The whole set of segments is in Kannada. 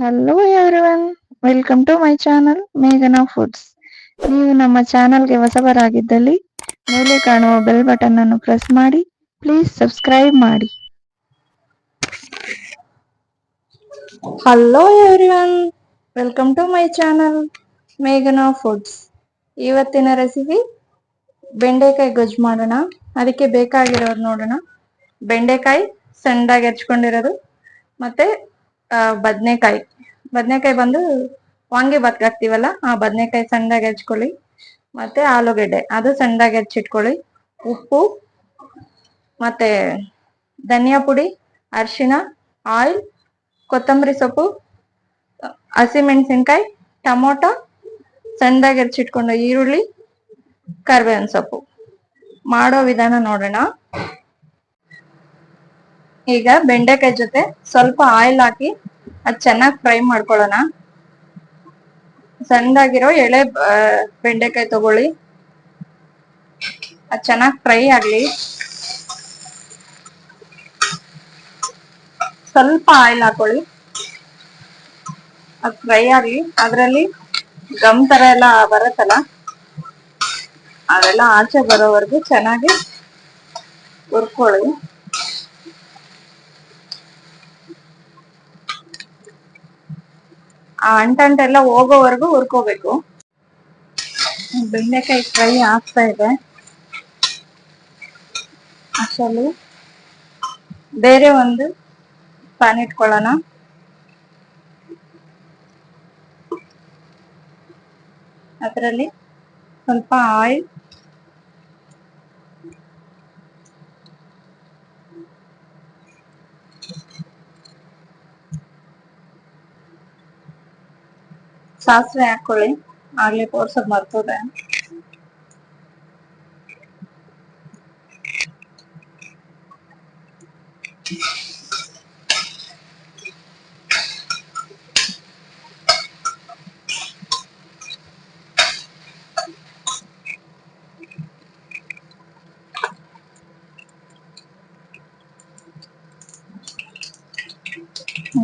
Hello everyone, welcome to my channel ಮೇಘನಾ ಫುಡ್ಸ್. ನೀವು ನಮ್ಮ ಚಾನಲ್ಗೆ ಹೊಸಬರಾಗಿದ್ದಲ್ಲಿ ಮೇಲೆ ಕಾಣುವ ಬೆಲ್ ಬಟನ್ ಅನ್ನು ಪ್ರೆಸ್ ಮಾಡಿ, ಪ್ಲೀಸ್ ಸಬ್ಸ್ಕ್ರೈಬ್ ಮಾಡಿ. Hello everyone, welcome to my channel ಮೇಘನಾ ಫುಡ್ಸ್. ಇವತ್ತಿನ ರೆಸಿಪಿ ಬೆಂಡೆಕಾಯಿ ಗೊಜ್ಜು ಮಾಡೋಣ. ಅದಕ್ಕೆ ಬೇಕಾಗಿರೋದು ನೋಡೋಣ. ಬೆಂಡೆಕಾಯಿ ಸಣ್ಣದಾಗಿ ಹೆಚ್ಕೊಂಡಿರೋದು, ಮತ್ತೆ ಬದನೆಕಾಯಿ ಬಂದು ವಾಂಗಿ ಹಾಕ್ತಿವಲ್ಲ ಆ ಬದನೆಕಾಯಿ ಸಣ್ಣದಾಗಿ ಹೆಚ್ಕೊಳ್ಳಿ. ಮತ್ತೆ ಆಲೂಗೆಡ್ಡೆ ಅದು ಸಣ್ಣದಾಗಿ ಹೆಚ್ಚಿಟ್ಕೊಳ್ಳಿ. ಉಪ್ಪು, ಮತ್ತೆ ಧನಿಯಾ ಪುಡಿ, ಅರಿಶಿನ, ಆಯಿಲ್, ಕೊತ್ತಂಬರಿ ಸೊಪ್ಪು, ಹಸಿಮೆಣಸಿನ್ಕಾಯಿ, ಟೊಮೊಟೊ, ಸಣ್ಣದಾಗಿ ಹೆಚ್ಚಿಟ್ಕೊಂಡು ಈರುಳ್ಳಿ, ಕರಿಬೇವಿನ ಸೊಪ್ಪು. ಮಾಡೋ ವಿಧಾನ ನೋಡೋಣ. ಈಗ ಬೆಂಡೆಕಾಯಿ ಜೊತೆ ಸ್ವಲ್ಪ ಆಯಿಲ್ ಹಾಕಿ ಅದ್ ಚೆನ್ನಾಗಿ ಫ್ರೈ ಮಾಡ್ಕೊಳ್ಳೋಣ. ಸಣ್ಣದಾಗಿರೋ ಎಳೆ ಬೆಂಡೆಕಾಯಿ ತಗೊಳ್ಳಿ, ಅದ್ ಚೆನ್ನಾಗಿ ಫ್ರೈ ಆಗ್ಲಿ. ಸ್ವಲ್ಪ ಆಯಿಲ್ ಹಾಕೊಳ್ಳಿ, ಅದ್ ಫ್ರೈ ಆಗ್ಲಿ. ಅದ್ರಲ್ಲಿ ಗಮ್ ತರ ಎಲ್ಲ ಬರತ್ತಲ್ಲ, ಅದೆಲ್ಲ ಆಚೆ ಬರೋವರೆಗೂ ಚೆನ್ನಾಗಿ ಹುರ್ಕೊಳ್ಳಿ. ಆ ಅಂಟಂಟೆಲ್ಲ ಹೋಗೋವರೆಗೂ ಹುರ್ಕೋಬೇಕು. ಬೆಂಡೆಕಾಯಿ ಫ್ರೈ ಆಗ್ತಾ ಇದೆ. ಅಷ್ಟರಲ್ಲಿ ಬೇರೆ ಒಂದು ಪ್ಯಾನ್ ಇಟ್ಕೊಳ್ಳೋಣ. ಅದರಲ್ಲಿ ಸ್ವಲ್ಪ ಆಯಿಲ್, ಸಾಸಿವೆ ಹಾಕೊಳ್ಳಿ. ಆಗ್ಲೇ ತೋರ್ಸೋದ್ ಮರ್ತೋದೆ.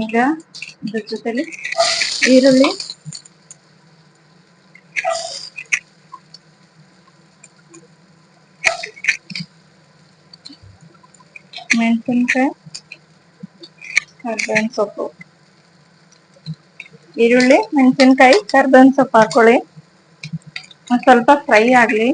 ಈಗ ಇದ್ರ ಜೊತೆಲಿ ಈರುಳ್ಳಿ, ಮೆಣಸಿನ್ಕಾಯಿ, ಕರ್ಬೇವಿನ ಸೊಪ್ಪು. ಈರುಳ್ಳಿ, ಮೆಣಸಿನ್ಕಾಯಿ, ಕರ್ಬೇವಿನ ಸೊಪ್ಪು ಹಾಕೊಳ್ಳಿ. ಸ್ವಲ್ಪ ಫ್ರೈ ಆಗ್ಲಿ.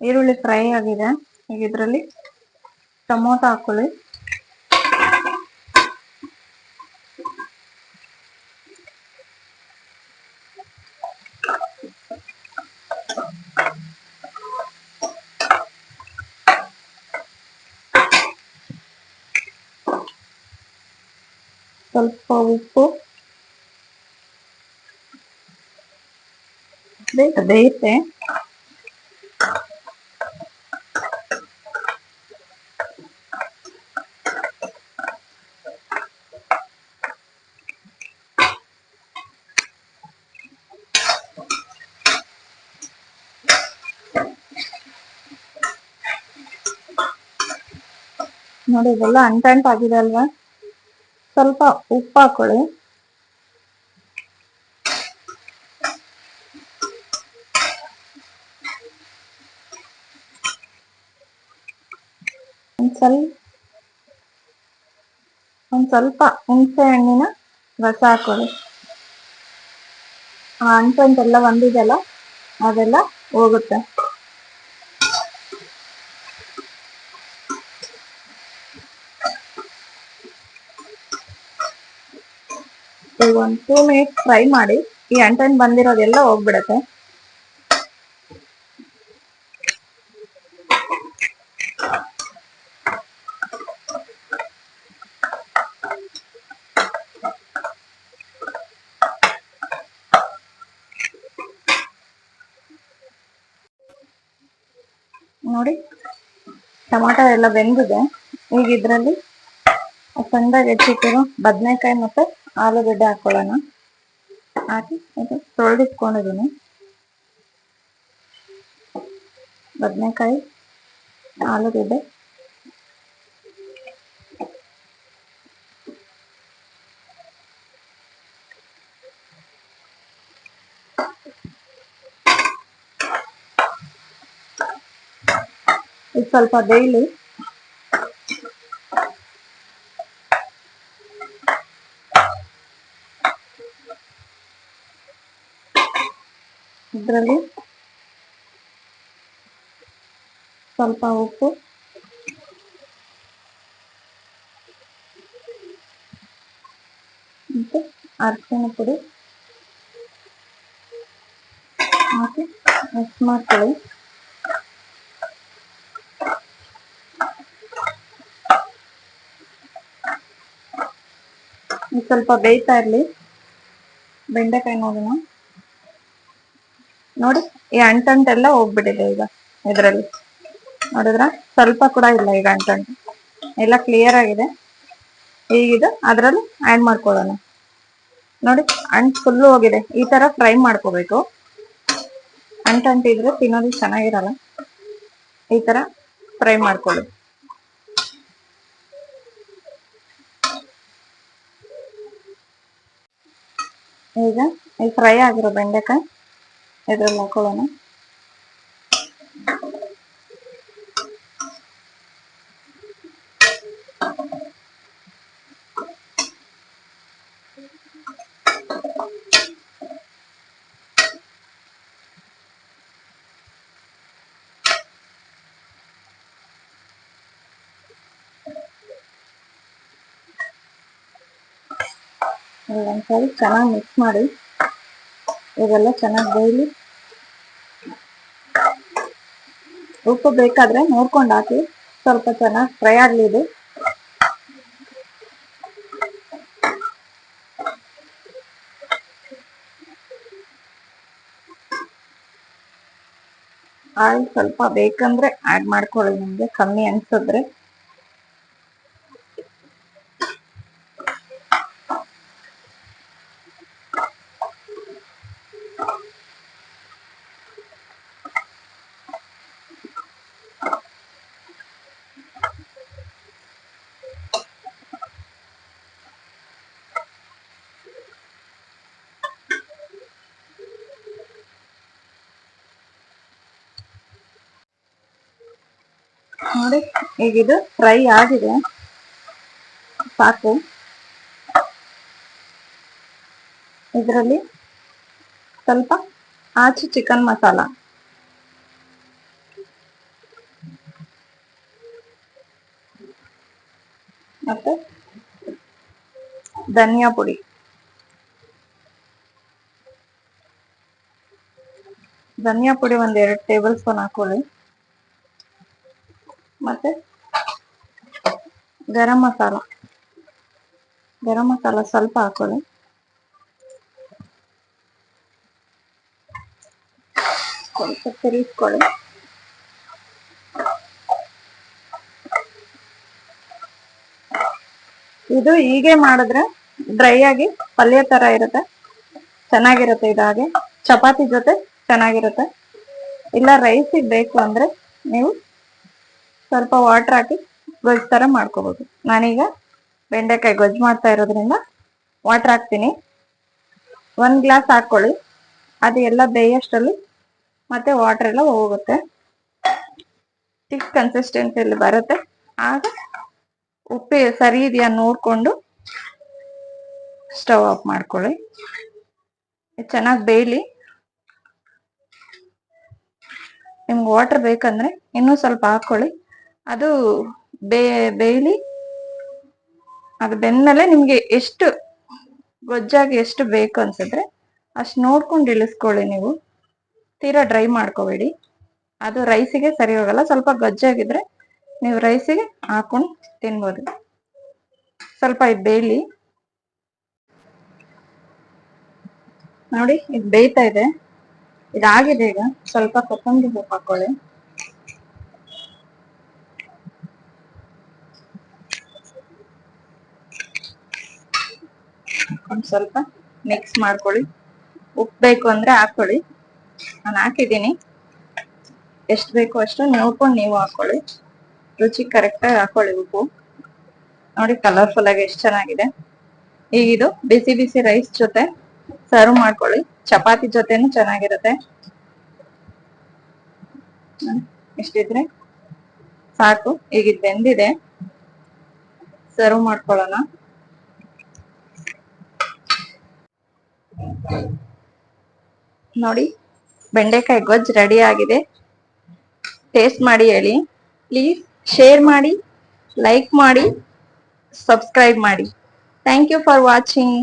ಈರುಳ್ಳಿ ಫ್ರೈ ಆಗಿದೆ. ಈಗ ಇದರಲ್ಲಿ ಟೊಮೊಟೊ ಹಾಕೊಳ್ಳಿ. ಸ್ವಲ್ಪ ಉಪ್ಪು, ಬೇಯುತ್ತೆ. ನೋಡಿ ಇದೆಲ್ಲ ಅಂಟಾಗಿದೆ ಅಲ್ವಾ. ಸ್ವಲ್ಪ ಉಪ್ಪು ಹಾಕೊಳ್ಳಿ. ಒಂದ್ ಸ್ವಲ್ಪ ಹುಣಸೆ ಹಣ್ಣಿನ ರಸ ಹಾಕೊಳ್ಳಿ. ಆ ಅಂಟೆಲ್ಲ ಒಂದಿದೆಲ್ಲ ಅದೆಲ್ಲ ಹೋಗುತ್ತೆ. ಒಂದು 2 ಮಿನಿಟ್ಸ್ ಫ್ರೈ ಮಾಡಿ, ಈ ಅಂಟನ್ ಬಂದಿರೋದೆಲ್ಲ ಹೋಗ್ಬಿಡತ್ತೆ. ನೋಡಿ ಟೊಮಾಟೊ ಎಲ್ಲ ಬೆಂದಿದೆ. ಈಗ ಇದ್ರಲ್ಲಿ ಸಣ್ಣದಾಗಿ ಹೆಚ್ಚಿಟ್ಟಿರೋ ಬದನೆಕಾಯಿ ಮತ್ತೆ ಆಲೂಗಡ್ಡೆ ಹಾಕೊಳ್ಳೋಣ. ಹಾಕಿ ಇದು ತೊಳೆದಿಟ್ಕೊಂಡಿದ್ದೀನಿ. ಬದನೆಕಾಯಿ, ಆಲೂಗಡ್ಡೆ, ಇದು ಸ್ವಲ್ಪ ಬೇಯಲಿ. ಇದರಲ್ಲಿ ಸ್ವಲ್ಪ ಉಪ್ಪು, ಮತ್ತು ಅರಿಶಿಣ ಪುಡಿ ಹಾಕಿ ಮಿಕ್ಸ್ ಮಾಡ್ಕೊಳ್ಳಿ. ಸ್ವಲ್ಪ ಬೇಯ್ತಾ ಇರಲಿ. ಬೆಂಡೆಕಾಯಿ ನೋಡಿ ಈ ಅಂಟಂಟೆಲ್ಲ ಹೋಗ್ಬಿಟ್ಟಿದೆ ಈಗ ಇದರಲ್ಲಿ. ನೋಡಿದ್ರ ಸ್ವಲ್ಪ ಕೂಡ ಇಲ್ಲ ಈಗ ಅಂಟಂಟು, ಎಲ್ಲ ಕ್ಲಿಯರ್ ಆಗಿದೆ. ಈಗಿದು ಅದರಲ್ಲಿ ಆ್ಯಡ್ ಮಾಡ್ಕೊಳ್ಳೋಣ. ನೋಡಿ ಅಂಟು ಫುಲ್ಲು ಹೋಗಿದೆ. ಈ ತರ ಫ್ರೈ ಮಾಡ್ಕೋಬೇಕು. ಅಂಟಂಟಿದ್ರೆ ತಿನ್ನೋದು ಚೆನ್ನಾಗಿರಲ್ಲ. ಈ ತರ ಫ್ರೈ ಮಾಡ್ಕೊಳ್ಳಿ. ಈಗ ಈ ಫ್ರೈ ಆಗಿರೋ ಬೆಂಡೆಕಾಯಿ ಇದ್ರಲ್ಲಿ ಹಾಕೊಳ್ಳೋಣ. ಒಂದ್ಸರಿ ಚೆನ್ನಾಗಿ ಮಿಕ್ಸ್ ಮಾಡಿ. ಇದೆಲ್ಲ ಚೆನ್ನಾಗಿ ಬೇಯಲಿ. ಉಪ್ಪು ಬೇಕಾದ್ರೆ ನೋಡ್ಕೊಂಡು ಹಾಕಿ. ಸ್ವಲ್ಪ ಚೆನ್ನಾಗಿ ಫ್ರೈ ಆಗಲಿ ಇದು. ಆಯಿಲ್ ಸ್ವಲ್ಪ ಬೇಕಂದ್ರೆ ಆ್ಯಡ್ ಮಾಡ್ಕೊಳ್ಳಿ. ನಿಮಗೆ ಕಮ್ಮಿ ಅನ್ಸಿದ್ರೆ ನೋಡಿ. ಈಗ ಇದು ಫ್ರೈ ಆಗಿದೆ, ಸಾಕು. ಇದರಲ್ಲಿ ಸ್ವಲ್ಪ ಆಚೆ ಚಿಕನ್ ಮಸಾಲ, ಮತ್ತೆ ಧನಿಯಾ ಪುಡಿ, ಒಂದ್ 2 ಟೇಬಲ್ ಸ್ಪೂನ್ ಹಾಕೊಳ್ಳಿ. ಮತ್ತೆ ಗರಂ ಮಸಾಲ ಸ್ವಲ್ಪ ಹಾಕೊಳ್ಳಿ. ಸ್ವಲ್ಪ ತಿರುಗಿಸ್ಕೊಳ್ಳಿ. ಇದು ಹೀಗೆ ಮಾಡಿದ್ರೆ ಡ್ರೈ ಆಗಿ ಪಲ್ಯ ತರ ಇರುತ್ತೆ, ಚೆನ್ನಾಗಿರುತ್ತೆ. ಇದಾಗೆ ಚಪಾತಿ ಜೊತೆ ಚೆನ್ನಾಗಿರುತ್ತೆ. ಇಲ್ಲ ರೈಸಿಗೆ ಬೇಕು ಅಂದ್ರೆ ನೀವು ಸ್ವಲ್ಪ ವಾಟರ್ ಹಾಕಿ ಗೊಜ್ಜು ತರ ಮಾಡ್ಕೋಬಹುದು. ನಾನೀಗ ಬೆಂಡೆಕಾಯಿ ಗೊಜ್ಜು ಮಾಡ್ತಾ ಇರೋದ್ರಿಂದ ವಾಟರ್ ಹಾಕ್ತೀನಿ. 1 ಗ್ಲಾಸ್ ಹಾಕೊಳ್ಳಿ. ಅದು ಎಲ್ಲ ಬೇಯಷ್ಟರಲ್ಲಿ ಮತ್ತೆ ವಾಟರ್ ಎಲ್ಲ ಹೋಗುತ್ತೆ. ಥಿಕ್ ಕನ್ಸಿಸ್ಟೆನ್ಸಿಯಲ್ಲಿ ಬರುತ್ತೆ. ಆಗ ಉಪ್ಪು ಸರಿ ಇದೆಯಾ ನೋಡ್ಕೊಂಡು ಸ್ಟವ್ ಆಫ್ ಮಾಡ್ಕೊಳ್ಳಿ. ಚೆನ್ನಾಗಿ ಬೇಯಲಿ. ನಿಮ್ಗೆ ವಾಟರ್ ಬೇಕಂದ್ರೆ ಇನ್ನೂ ಸ್ವಲ್ಪ ಹಾಕೊಳ್ಳಿ. ಅದು ಬೇಯಲಿ. ಅದು ಬೆಂದ್ಮೇಲೆ ನಿಮ್ಗೆ ಎಷ್ಟು ಗೊಜ್ಜಾಗಿ ಎಷ್ಟು ಬೇಕು ಅನ್ಸಿದ್ರೆ ಅಷ್ಟು ನೋಡ್ಕೊಂಡು ಇಳಿಸ್ಕೊಳ್ಳಿ. ನೀವು ತೀರಾ ಡ್ರೈ ಮಾಡ್ಕೋಬೇಡಿ, ಅದು ರೈಸಿಗೆ ಸರಿ ಹೋಗಲ್ಲ. ಸ್ವಲ್ಪ ಗೊಜ್ಜಾಗಿದ್ರೆ ನೀವು ರೈಸಿಗೆ ಹಾಕೊಂಡು ತಿನ್ಬೋದು. ಸ್ವಲ್ಪ ಇದು ಬೇಯಲಿ. ನೋಡಿ ಇದು ಬೇಯ್ತಾ ಇದೆ, ಇದಾಗಿದೆ. ಈಗ ಸ್ವಲ್ಪ ಕೊತ್ತಂಬರಿ ಸೊಪ್ಪು ಹಾಕೊಳ್ಳಿ. ಒಂದ್ ಸ್ವಲ್ಪ ಮಿಕ್ಸ್ ಮಾಡ್ಕೊಳ್ಳಿ. ಉಪ್ಪು ಬೇಕು ಅಂದ್ರೆ ಹಾಕೊಳ್ಳಿ, ನಾನು ಹಾಕಿದ್ದೀನಿ. ಎಷ್ಟು ಬೇಕು ಅಷ್ಟು ನೋಡ್ಕೊಂಡು ನೀವು ಹಾಕೊಳ್ಳಿ. ರುಚಿ ಕರೆಕ್ಟಾಗಿ ಹಾಕೊಳ್ಳಿ ಉಪ್ಪು. ನೋಡಿ ಕಲರ್ಫುಲ್ ಆಗಿ ಎಷ್ಟು ಚೆನ್ನಾಗಿದೆ. ಈಗ ಇದು ಬಿಸಿ ಬಿಸಿ ರೈಸ್ ಜೊತೆ ಸರ್ವ್ ಮಾಡ್ಕೊಳ್ಳಿ. ಚಪಾತಿ ಜೊತೆನೂ ಚೆನ್ನಾಗಿರುತ್ತೆ. ಇಷ್ಟಿದ್ರೆ ಸಾಕು. ಈಗ ಇದು ಬೆಂದಿದೆ, ಸರ್ವ್ ಮಾಡ್ಕೊಳ್ಳೋಣ. ನೋಡಿ ಬೆಂಡೆಕಾಯಿ ಗೊಜ್ಜು ರೆಡಿ ಆಗಿದೆ. ಟೇಸ್ಟ್ ಮಾಡಿ ಹೇಳಿ. ಪ್ಲೀಸ್ ಶೇರ್ ಮಾಡಿ, ಲೈಕ್ ಮಾಡಿ, ಸಬ್ಸ್ಕ್ರೈಬ್ ಮಾಡಿ. Thank you for watching.